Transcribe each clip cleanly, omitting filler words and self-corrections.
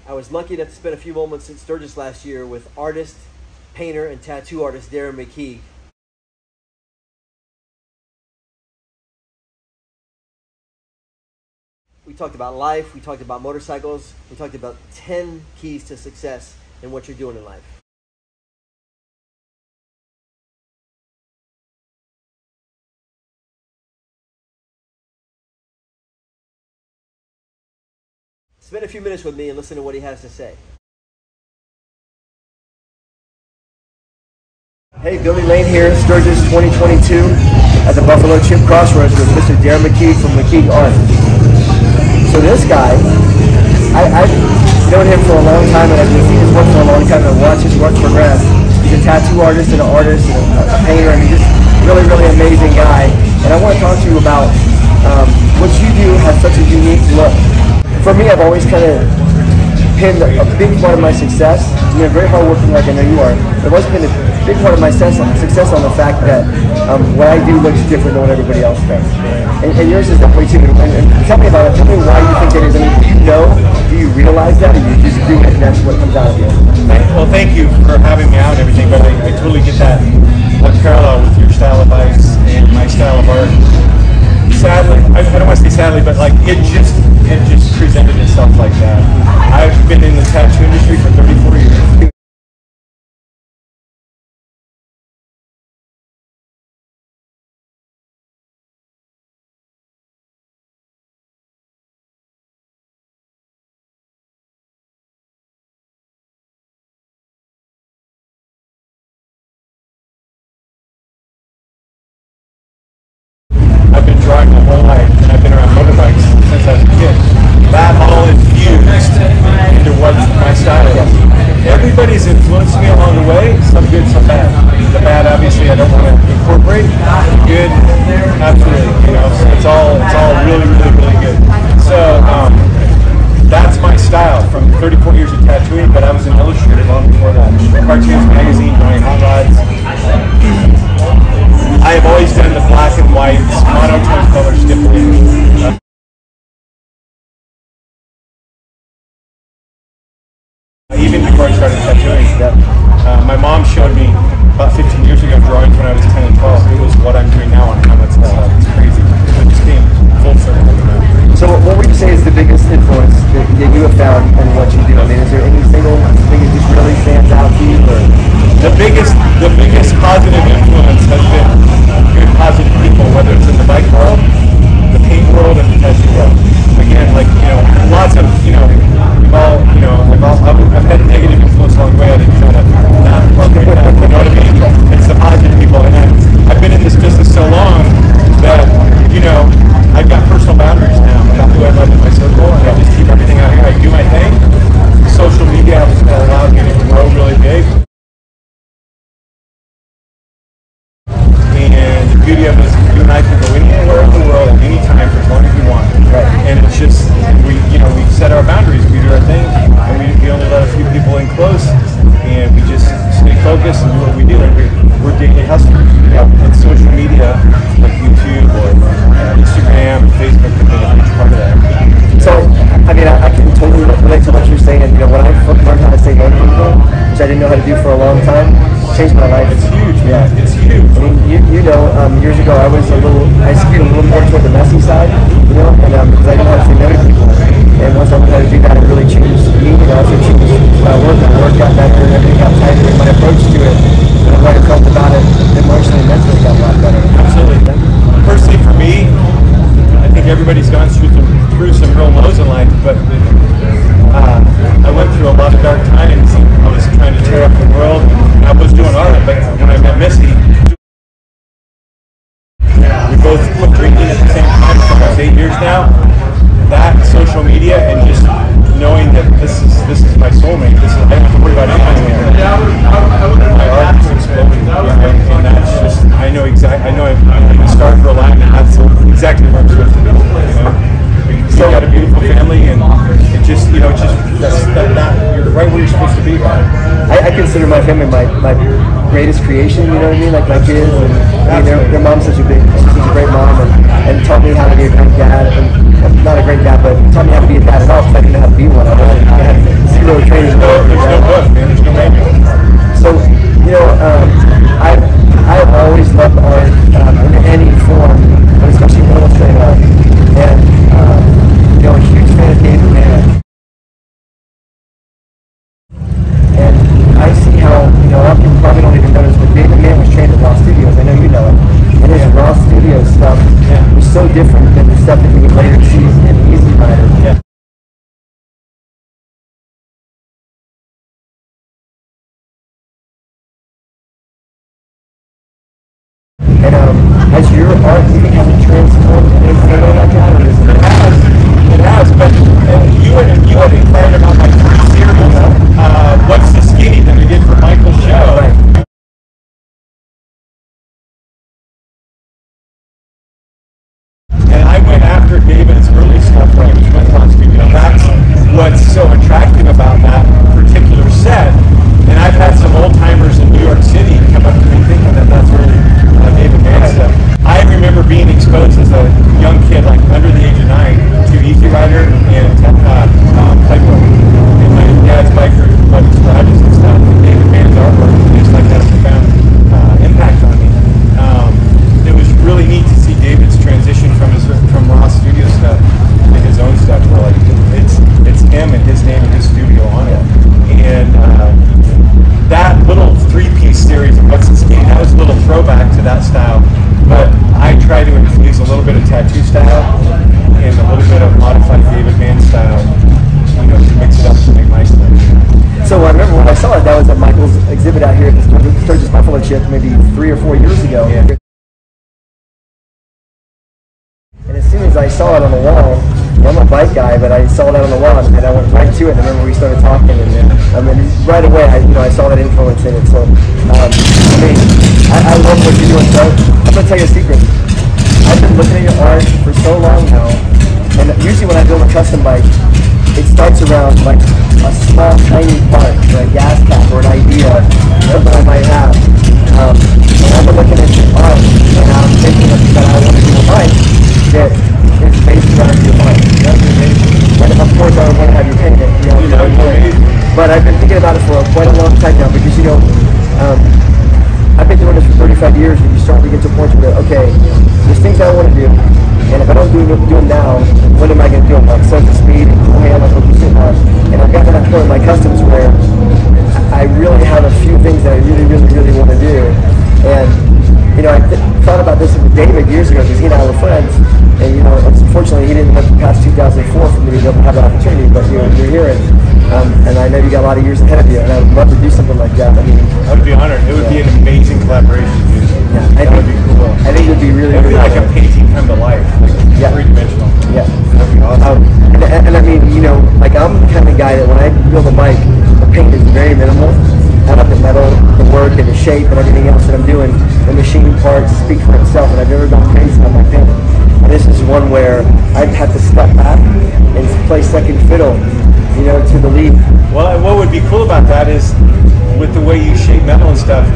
I was lucky enough to spend a few moments in Sturgis last year with artist, painter, and tattoo artist Darren McKeag. We talked about life, we talked about motorcycles, we talked about 10 keys to success in what you're doing in life. Spend a few minutes with me and listen to what he has to say. Hey, Billy Lane here, Sturgis 2022 at the Buffalo Chip Crossroads with Mr. Darren McKeag from McKeag Art. So this guy, I've known him for a long time, and I've seen his work for a long time, and I've watched his work progress. He's a tattoo artist and an artist and a painter, and he's just really, really amazing guy. And I want to talk to you about what you do has such a unique look. For me, I've always kind of pinned a big part of my success. You're very hardworking, like I know you are. I've always pinned a big part of my success on the fact that what I do looks different than what everybody else does. And yours is that way too. And tell me about it. Tell me why you think that is. I mean, do you realize that, or you just do it and that's what comes out of you? Well, thank you for having me out and everything, but I totally get that parallel with your style of ice and my style of art. Sadly, I don't want to say sadly, but like it just presented itself like that. I've been in the tattoo industry for 34 years. I've been drawing my whole life, and I've been around motorbikes since I was a kid. That all infused into what my style is. Everybody's influenced me along the way, some good, some bad. The bad, obviously, I don't want to incorporate. The good, absolutely. You know, so it's all really, really, really good. So that's my style from 34 years of tattooing, but I was an illustrator long before that. Cartoons, magazine, drawing hot rods. I have always done the black and white, monotone color stippling. Even before I started tattooing, my mom showed me about 15 years ago drawings when I was 10 and 12. It was what I'm doing now on how much it's crazy. It just came full circle. So what would you say is the biggest influence that you have found in what you do? I mean, is there any single thing that just really stands out to you? Or? The biggest positive influence has been good positive people, whether it's in the bike world, the paint world, and the tattoo world. Again, like, you know, lots of, you know, we've all, you know, I've had negative influence along the way. I didn't try to not incorporate that, you know what I mean? It's the positive people, and I've been in this business so long that, you know, I've got personal boundaries now about who I love in my circle, and I just keep everything out here. I do my thing. Social media has allowed me to grow really big. And the beauty of it is you and I can go anywhere in the world at any time for as long as we want. Right. And it's just, we set our boundaries, we do our thing, and we only let a few people in close, and we just stay focused and do what we do. And we're daily hustlers. And social media, like YouTube or Instagram and Facebook, have been a huge part of that. So, I mean, I can totally relate to what you're saying. You know, when I learned how to say no to people, which I didn't know how to do for a long time, changed my life. It's huge, man. It's huge. I mean, you know, years ago I skewed a little more toward the messy side, you know, and because I didn't know how to say no to people. And once I learned how to do that, it really changed me. You know, it changed my work got better, and everything got tighter, and my approach to it, and the way I felt about it, emotionally and mentally got a lot better. Absolutely. Personally, for me, I think everybody's gone through some real lows in life, but I went through a lot of dark times. I was trying to tear up the world, and I was doing art, but when I met Missy, we both quit drinking at the same time for almost 8 years now. That, social media, and just knowing that this is my soulmate. I don't have to worry about anything anymore. My art is exploding, and that's just, I know I'm a star for a line, and that's exactly what I'm supposed to do. You know? So you got a beautiful family, and it just, you know, you're right where you're supposed to be. I consider my family my greatest creation. You know what I mean? Like my kids, and I mean, their mom's such a great mom, and taught me how to be a great dad. And not a great dad, but taught me how to be a dad at all, because I didn't know how to be one. I had And has your art, do you think, has it transformed anything like that? Or is it? It has, but you had inquired about my first series, What's the Skinny, that I did for Michael's show. Right. And I went after David's early stuff when he was with on studio. That's what's so attractive about that particular set. And I've had some old timers in New York City come up to me thinking that that's really David Mann stuff. I remember being exposed as a young kid, like under the age of 9, to Easy Rider and Playboy. And my dad's biker loved garages and stuff. And David Mann's artwork just like had a profound impact on me. It was really neat to see David's transition from raw studio stuff to his own stuff. Where like it's him and his name and his studio on it. And that little 3-piece series of What's the Skinny, that was a little throwback to that style. But I try to infuse a little bit of tattoo style and a little bit of modified David Mann style, to mix it up to make my stuff. So I remember when I saw it, that was at Michael's exhibit out here at the Sturgis Buffalo Chip maybe 3 or 4 years ago. Yeah. And as soon as I saw it on the wall, I'm a bike guy, but I saw it out on the wall and I went right to it. And I remember we started talking, and right away I saw that influence in it. So I love what you're doing. So I'm gonna tell you a secret. I've been looking at your art for so long now, and usually when I build a custom bike, it starts around like a small, tiny part, or a gas cap, or an idea, something I might have. And I've been looking at your art, and I'm thinking that I want to do a bike that is based around your bike. That's amazing. And of course, I want to have you paint it. But I've been thinking about it for quite a long time now, because I've been doing this for 35 years, and you start to get to a point where, okay, there's things I want to do, and if I don't do them now, when am I going to do them? Like sense of speed and cool hand, like what you said. And I've got to that point in my customs where I really have a few things that I really, really, really want to do. And I thought about this with David years ago, because he and I were friends, and unfortunately he didn't live past 2004 for me to be able to have that opportunity. But you're here, and I know you got a lot of years ahead of you, and I would love to do something like that. I would be honored. It would be an amazing collaboration, dude. Yeah, that would be cool. I think it would be really, it would really be like cool. a painting come to life, like three-dimensional. Yeah, that would be awesome. And I mean, like I'm the kind of guy that when I build a bike, the paint is very minimal. I love the metal, the work, and the shape, and everything else that I'm doing. The machine parts speak for itself, and I've never gone crazy on my paint. And this is one where I'd have to step back and play second fiddle, to the lead. Well, what would be cool about that is, with the way you shape metal and stuff,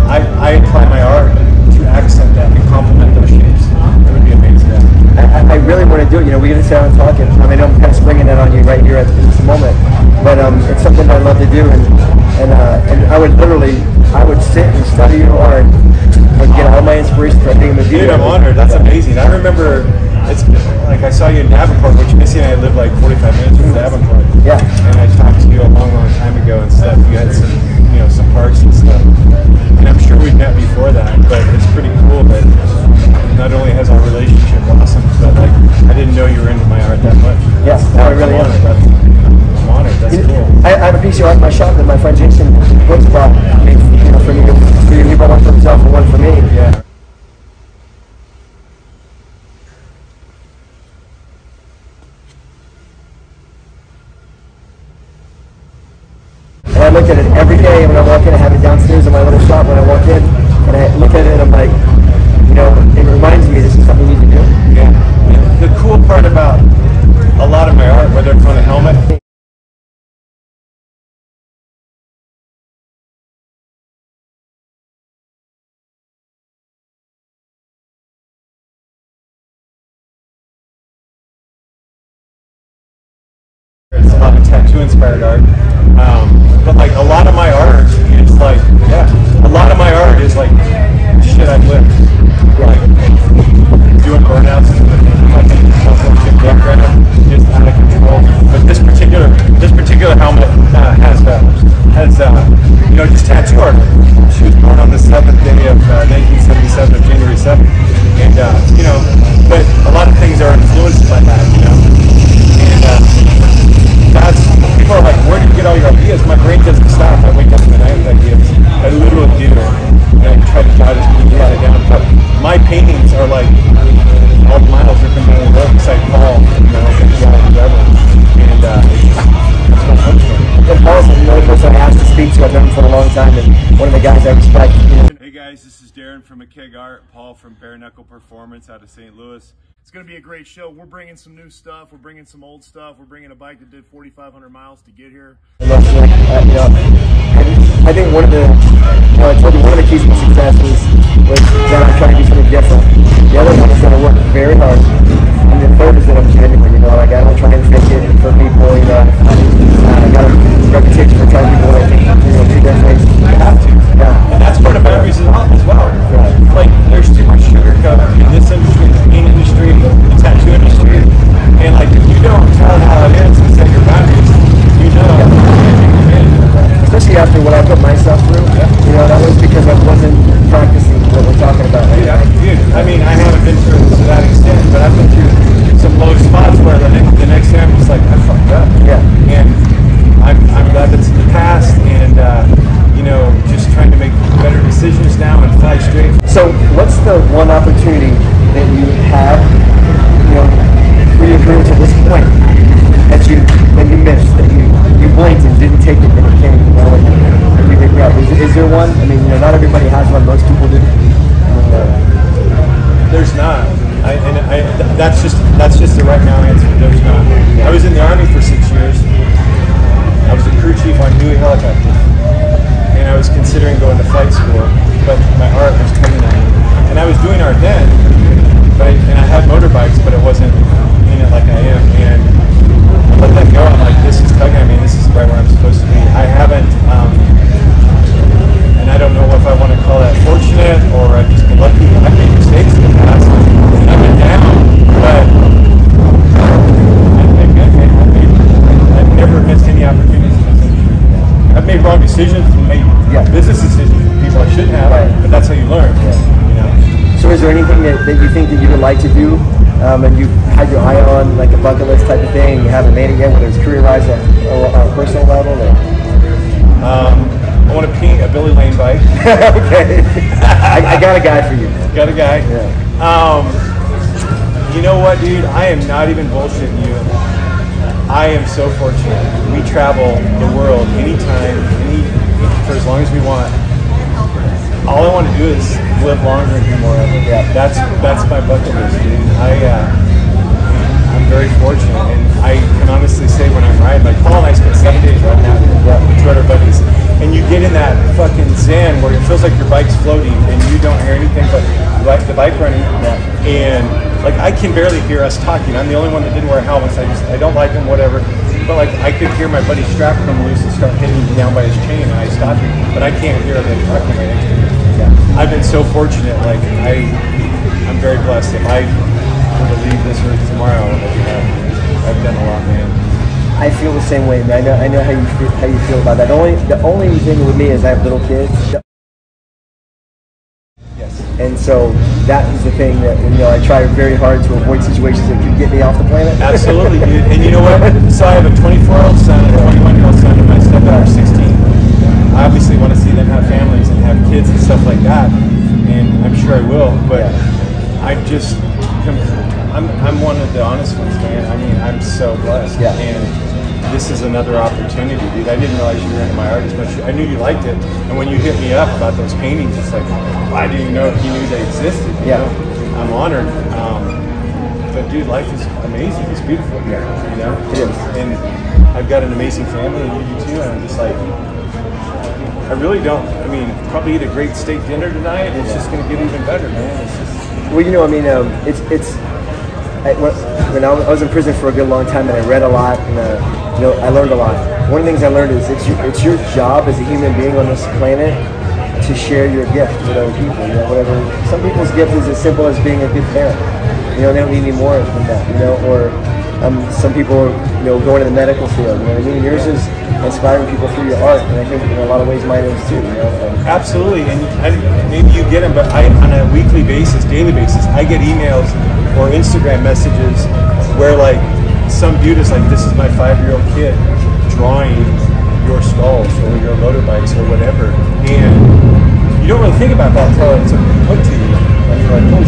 I apply my art to accent that and complement those shapes. It would be amazing. I really want to do it. We're going to sit down and talk. I mean, I'm kind of springing that on you right here at this moment, but it's something I love to do, and I would sit and study your art and get all my inspiration for everything to do. Dude, I'm honored. That's amazing. I remember, it's like I saw you in Davenport, which Missy and I lived like 45 minutes from Davenport. Yeah. And I talked to you a long, long time ago and stuff. You had some parts and stuff. And I'm sure we'd met before that, but it's pretty cool that not only has our relationship blossomed, but like I didn't know you were into my art that much. Yeah, I really am. I'm honored. That's cool. I have a piece of art in my shop that my friend Jason Woods brought me, for me. He brought one for himself and one for me. Yeah. And I look at it every day when I walk in. I have it downstairs in my little shop when I walk in, and I look at it and I'm like, it reminds me this is something we need to do. Yeah. And the cool part about a lot of my art, whether it's on a helmet, it's a lot of tattoo-inspired art. But like a lot of my art is like, a lot of my art is like shit I've lived. Like doing burnouts and fucking background just out of control. But this particular helmet has just tattoo art. She was born on the 7th day of 1977 of January 7th. And but a lot of things are influenced by that, And people are like, where do you get all your ideas? My brain doesn't stop. I wake up in the night with ideas. I literally do. And I try to jot as many down. But my paintings are like all the miles are coming on the road beside Paul, you know, whoever. And that's what I'm from. And Paul's another person I asked to speak to. I've known him for a long time, and one of the guys I respect. Hey guys, this is Darren from McKeag Art, Paul from Bare Knuckle Performance out of St. Louis. It's going to be a great show. We're bringing some new stuff. We're bringing some old stuff. We're bringing a bike that did 4,500 miles to get here. I think one of the, I told you one of the keys to success was that I'm trying to do something different. The other one is that I work very hard. And the third is that I'm genuine, you know, like I don't try and fake it for people, you know. I got a reputation for telling people what I think, you know, to their face. You have to. Yeah. And that's part of boundaries as well. Right. Like, there's too much sugarcoat in this industry, the paint industry, the tattoo industry. And like, if you don't tell how it is and set your boundaries, you know. Especially after what I put myself through, you know, that was because I wasn't practicing what we're talking about. Dude, I mean, I haven't been through it to that extent, but I've been through some low spots where the next day I'm just like, I fucked up. Yeah. And I'm glad that's in the past, and you know, just trying to make better decisions now and fly straight. So, what's the one opportunity that you had, you know, for your career to this point that you missed, that you blinked and didn't take it, and it came, you know, and you did well? Is there one? I mean, you know, not everybody has one. Most people do. There's not. That's just the right now answer. There's not. I was in the Army for 6 years. I was a crew chief on Huey helicopters, and I was considering going to flight school, but my art was coming at me. And I was doing art then, and I had motorbikes, but it wasn't in it like I am. And I let that go. I'm like, this is tugging at me. This is right where I'm supposed to be. I haven't, and I don't know if I want to call that fortunate or I've just been lucky. I've made mistakes in the past. And I've been down, but I've never missed any opportunities. I've made wrong decisions and made business decisions with people I shouldn't have, but that's how you learn. You know? So is there anything that you think that you would like to do, and you've had your eye on, like a bucket list type of thing, and you haven't made it yet, whether it's career-wise or on a personal level? Or? I want to paint a Billy Lane bike. Okay. I got a guy for you. Got a guy? Yeah. You know what, dude? I am not even bullshitting you. I am so fortunate. We travel the world anytime, for as long as we want. All I want to do is live longer and do more of it. Yeah. That's my bucket list, dude. I'm very fortunate, and I can honestly say when I'm riding, like Paul and I spent 7 days riding out with two other buddies, and you get in that fucking zen where it feels like your bike's floating and you don't hear anything but the bike running, and like I can barely hear us talking. I'm the only one that didn't wear helmets. I don't like them, whatever. But like I could hear my buddy's strap come loose and start hitting me down by his chain, and I stopped him, but I can't hear them talking right next to me. I've been so fortunate. Like I'm very blessed. If I were to leave this earth tomorrow, I've done a lot, man. I feel the same way, man. I know how you feel about that. The only thing with me is I have little kids. Yes. And so that is the thing that, you know, I try very hard to avoid situations that could get me off the planet. Absolutely, dude. And you know what? So I have a 24-year-old son and a 21-year-old son, and my stepdaughter is 16. I obviously want to see them have families and have kids and stuff like that, and I'm sure I will. But I'm one of the honest ones, man. I mean, I'm so blessed. Yeah. And this is another opportunity, dude. I didn't realize you were into my art as much. I knew you liked it, and when you hit me up about those paintings, it's like, I didn't even know you knew they existed. You know? I'm honored. But dude, life is amazing. It's beautiful. Yeah. You know? It is. And I've got an amazing family, and you do too. And I'm just like, I really don't. I mean, probably eat a great steak dinner tonight. It's just going to get even better, man. It's just. Well, you know, I mean, when I was in prison for a good long time, and I read a lot, and you know, I learned a lot. One of the things I learned is it's your job as a human being on this planet to share your gift with other people. You know, whatever. Some people's gift is as simple as being a good parent. You know, they don't need any more than that. You know, or some people, you know, going to the medical field. You know what I mean? Yours is inspiring people through your art, and I think in a lot of ways mine is too. You know? Absolutely, and maybe you get them, but on a weekly basis, daily basis, I get emails or Instagram messages where like some dude is like, "This is my 5-year-old kid drawing your skulls or your motorbikes or whatever," and you don't really think about that until it's put to you, and you're like, "Holy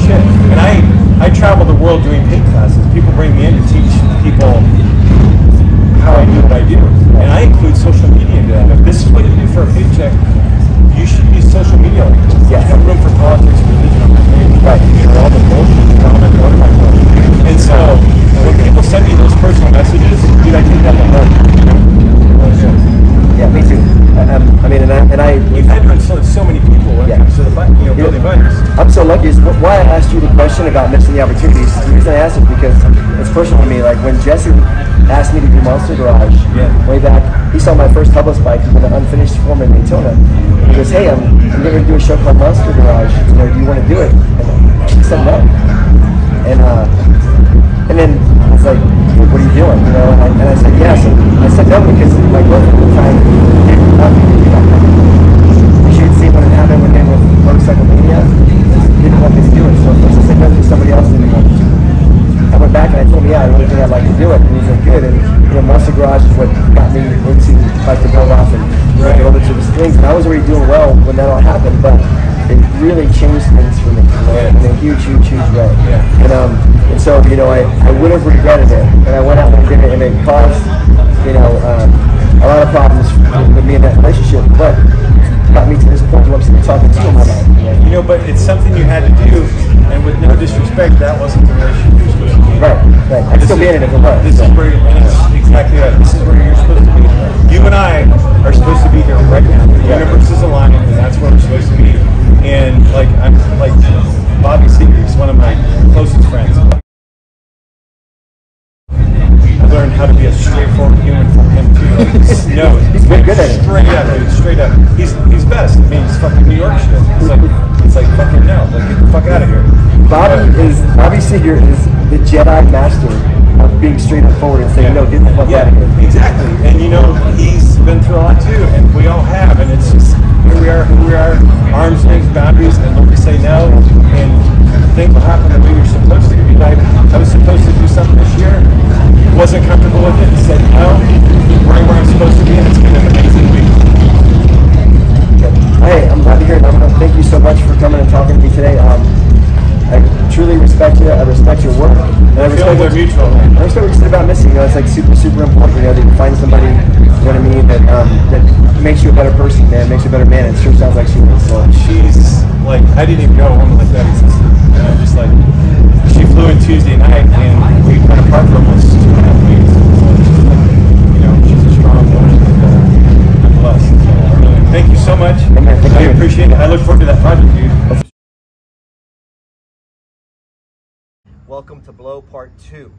world doing paint classes. People bring me in to teach people how I do what I do. And I include social media into that. If this is what you do for a paycheck, you should use social media like this. Yeah. There's no room for politics, religion, on my page. Right. You know, all the bullshit that's on my phone. And so, when people send me those personal messages, dude, I take that to heart. You know? Yeah, me too. I mean, and I You've had to influence so many people when it comes to the building binders. I'm so lucky. It's why I asked you the question about missing the opportunities. The reason I asked it because it's personal to me. Like when Jesse asked me to do Monster Garage way back, he saw my first tubeless bike with an unfinished form in Daytona. And he goes, "Hey, I'm going to do a show called Monster Garage. You know, do you want to do it?" And I said no. And then I was like, "What are you doing?" You know, and I said yes. And I said no because my girlfriend at the time didn't want me to do that. She had seen what had happened with him with Motorcycle Mania. Didn't want me to do it. So first I said no because somebody else didn't want me to. I went back and I told him, yeah, I really think I'd like to do it. And he's like, good. And you know, Monster Garage is what got me into like to build off and build into these things. And I was already doing well when that all happened, but it really changed things for me, you know, in a huge way. And so, you know, I would have regretted it. And I went out and did it, and it caused, you know, a lot of problems with me in that relationship. But it got me to this point where I'm sitting talking to you in my life. You know, but it's something you had to do, and with no disrespect, that wasn't the relationship you were supposed to be in. Right. I'd still be in it if it was. This is where, and it's exactly right. This is where you're supposed to be. You and I are supposed to be here right now. The universe is aligned, and that's where we're supposed to be. And like I'm like Bobby Seeger is one of my closest friends. I learned how to be a straightforward human from him too. Like, he's very good at it. Straight up, dude. Straight up. He's best. I mean, it's fucking New York shit. It's like fucking no. Like get the fuck out of here. Bobby Seeger is the Jedi master of being straight up forward and saying no, get the fuck out of here. Exactly. And you know, he's been through a lot too, and we all have. And it's just here we are, who we are, arm's length boundaries, and when we say no, and things will happen the way you're supposed to. Like I was supposed to do something this year, wasn't comfortable with it, said no, right where I'm supposed to be, and it's been an amazing week. Hey, I'm glad to hear it. Thank you so much for coming and talking to me today. I truly respect you. I respect your work. And I respect we're mutual. I respect what you said about missing. You know, it's like super important. You know, that you find somebody, you know what I mean, that makes you a better person, man, makes you a better man. It sure sounds like she is. So she's like, I didn't even know a woman like that existed. You know, just like she flew in Tuesday night, and we've been apart for almost 2.5 weeks. So it's just like, you know, she's a strong woman, and I'm blessed. So really, thank you so much. I appreciate it. I look forward to that project, dude. welcome to Blow Part 2.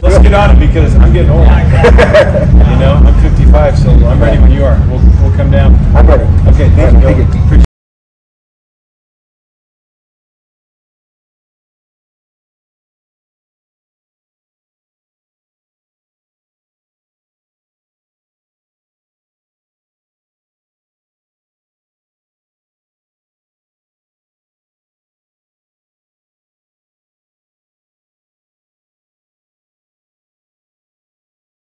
Let's get on it because I'm getting old. You know, I'm 55, so I'm ready when you are. We'll come down.